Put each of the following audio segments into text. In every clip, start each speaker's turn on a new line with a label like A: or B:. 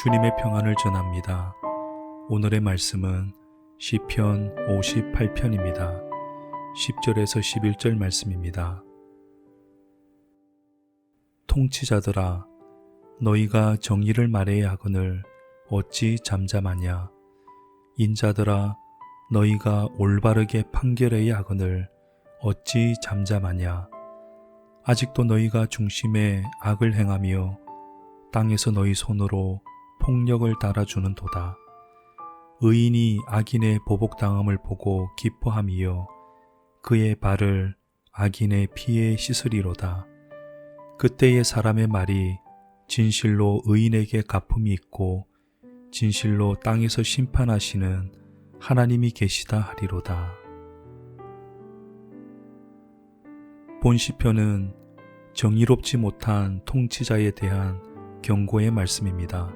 A: 주님의 평안을 전합니다. 오늘의 말씀은 시편 58편입니다. 10절에서 11절 말씀입니다. 통치자들아, 너희가 정의를 말해야 하거늘 어찌 잠잠하냐? 인자들아, 너희가 올바르게 판결해야 하거늘 어찌 잠잠하냐? 아직도 너희가 중심에 악을 행하며 땅에서 너희 손으로 폭력을 달아주는도다. 의인이 악인의 보복당함을 보고 기뻐함이요 그의 발을 악인의 피에 씻으리로다. 그때의 사람의 말이 진실로 의인에게 갚음이 있고 진실로 땅에서 심판하시는 하나님이 계시다 하리로다. 본 시편은 정의롭지 못한 통치자에 대한 경고의 말씀입니다.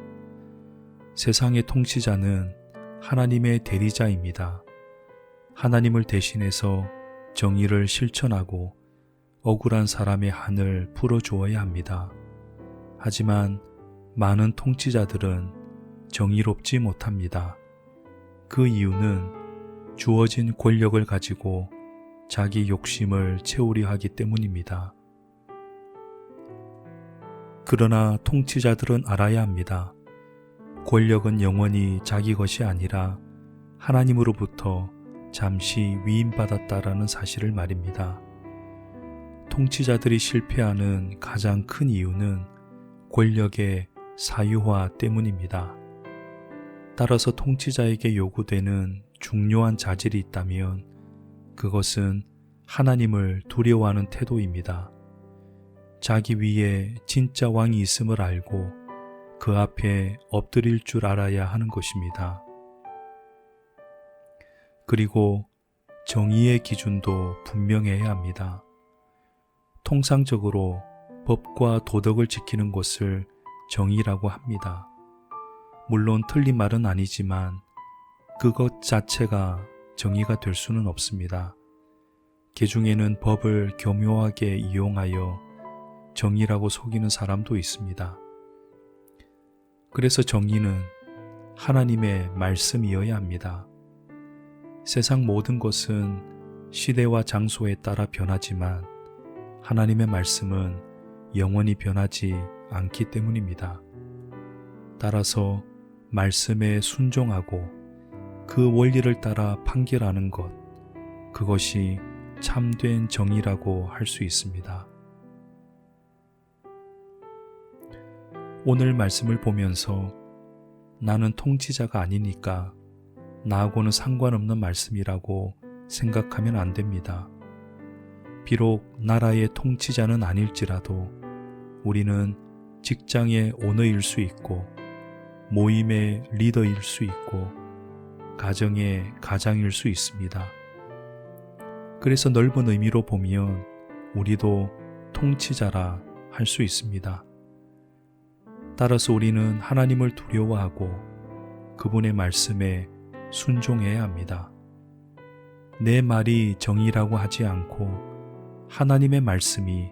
A: 세상의 통치자는 하나님의 대리자입니다. 하나님을 대신해서 정의를 실천하고 억울한 사람의 한을 풀어주어야 합니다. 하지만 많은 통치자들은 정의롭지 못합니다. 그 이유는 주어진 권력을 가지고 자기 욕심을 채우려 하기 때문입니다. 그러나 통치자들은 알아야 합니다. 권력은 영원히 자기 것이 아니라 하나님으로부터 잠시 위임받았다라는 사실을 말입니다. 통치자들이 실패하는 가장 큰 이유는 권력의 사유화 때문입니다. 따라서 통치자에게 요구되는 중요한 자질이 있다면 그것은 하나님을 두려워하는 태도입니다. 자기 위에 진짜 왕이 있음을 알고 그 앞에 엎드릴 줄 알아야 하는 것입니다. 그리고 정의의 기준도 분명해야 합니다. 통상적으로 법과 도덕을 지키는 것을 정의라고 합니다. 물론 틀린 말은 아니지만 그것 자체가 정의가 될 수는 없습니다. 개중에는 법을 교묘하게 이용하여 정의라고 속이는 사람도 있습니다. 그래서 정의는 하나님의 말씀이어야 합니다. 세상 모든 것은 시대와 장소에 따라 변하지만 하나님의 말씀은 영원히 변하지 않기 때문입니다. 따라서 말씀에 순종하고 그 원리를 따라 판결하는 것, 그것이 참된 정의라고 할 수 있습니다. 오늘 말씀을 보면서 나는 통치자가 아니니까 나하고는 상관없는 말씀이라고 생각하면 안 됩니다. 비록 나라의 통치자는 아닐지라도 우리는 직장의 오너일 수 있고 모임의 리더일 수 있고 가정의 가장일 수 있습니다. 그래서 넓은 의미로 보면 우리도 통치자라 할 수 있습니다. 따라서 우리는 하나님을 두려워하고 그분의 말씀에 순종해야 합니다. 내 말이 정의라고 하지 않고 하나님의 말씀이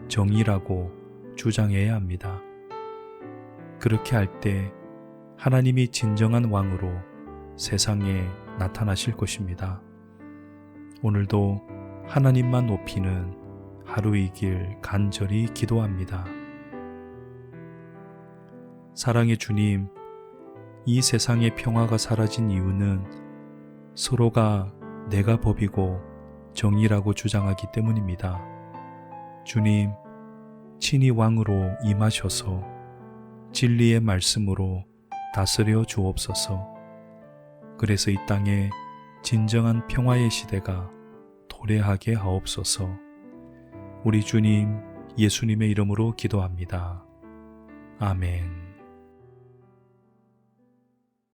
A: 정의라고 주장해야 합니다. 그렇게 할 때 하나님이 진정한 왕으로 세상에 나타나실 것입니다. 오늘도 하나님만 높이는 하루이길 간절히 기도합니다. 사랑의 주님, 이 세상의 평화가 사라진 이유는 서로가 내가 법이고 정의라고 주장하기 때문입니다. 주님, 친히 왕으로 임하셔서 진리의 말씀으로 다스려 주옵소서. 그래서 이 땅에 진정한 평화의 시대가 도래하게 하옵소서. 우리 주님 예수님의 이름으로 기도합니다. 아멘.